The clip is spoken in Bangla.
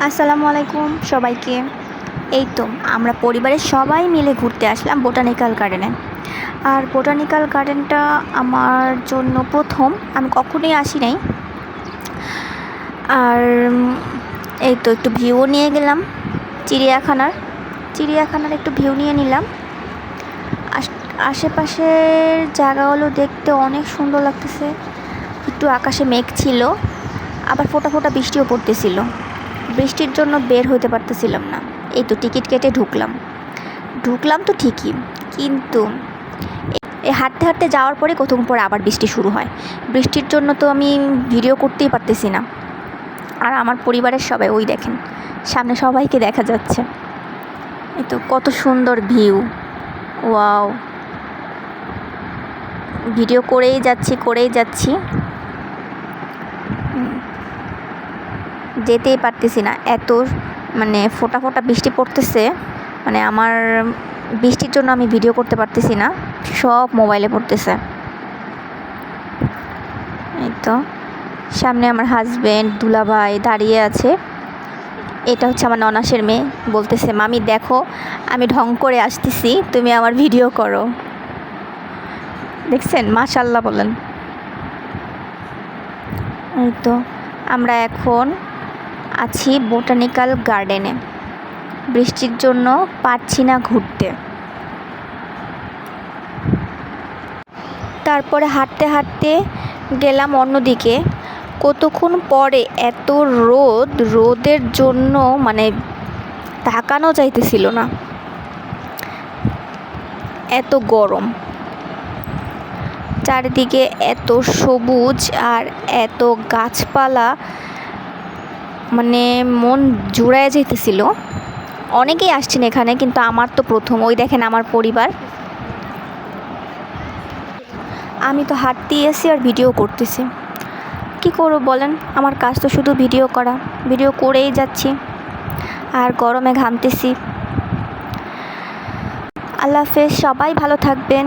আসসালামু আলাইকুম সবাইকে। এই তো আমরা পরিবারের সবাই মিলে ঘুরতে আসলাম বোটানিক্যাল গার্ডেনে। আর বোটানিক্যাল গার্ডেনটা আমার জন্য প্রথম, আমি কখনোই আসি নাই। আর এই তো একটু ভিউ নিয়ে গেলাম চিড়িয়াখানার একটু ভিউ নিয়ে নিলাম। আশেপাশের জায়গাগুলো দেখতে অনেক সুন্দর লাগতেছে। একটু আকাশে মেঘ ছিল, আবার ফোঁটা ফোঁটা বৃষ্টিও পড়তেছিল। বৃষ্টির জন্য বের হতে পারতেছিলাম না। এই তো টিকিট কেটে ঢুকলাম তো ঠিকই, কিন্তু এই হাঁটতে হাঁটতে যাওয়ার পরে কতক্ষণ পরে আবার বৃষ্টি শুরু হয়। বৃষ্টির জন্য তো আমি ভিডিও করতেই পারতেছি না। আর আমার পরিবারের সবাই, ওই দেখেন সামনে সবাইকে দেখা যাচ্ছে। এই তো কত সুন্দর ভিউ, ওয়াও। ভিডিও করেই যাচ্ছি, যেতেই পারতেছি না। এত ফোঁটা ফোঁটা বৃষ্টি পড়তেছে, আমার বৃষ্টির জন্য আমি ভিডিও করতে পারতেছি না, সব মোবাইলে পড়তেছে। এই তো সামনে আমার হাজব্যান্ড দুলাভাই দাঁড়িয়ে আছে। এটা হচ্ছে আমার ননাসের মেয়ে, বলতেছে মামি দেখো আমি ঢং করে আসতেছি, তুমি আমার ভিডিও করো। দেখছেন, মাশাআল্লাহ বলেন। এই তো আমরা এখন আছি বোটানিক্যাল গার্ডেনে। বৃষ্টির জন্য পারছি না ঘুরতে। তারপরে হাঁটতে হাঁটতে গেলাম অন্যদিকে। কতক্ষণ পরে এত রোদের জন্য তাকানো যাইতেছিল না, এত গরম। চারিদিকে এত সবুজ আর এত গাছপালা, মন জুড়ায় যেতেছিল। অনেকেই আসছেন এখানে, কিন্তু আমার তো প্রথম। ওই দেখেন আমার পরিবার। আমি তো হাঁটতেই আছি আর ভিডিও করতেছি। কি করব বলেন, আমার কাজ তো শুধু ভিডিও করা, ভিডিও করেই যাচ্ছি আর গরমে ঘামতেছি। আল্লাহ হাফেজ, সবাই ভালো থাকবেন।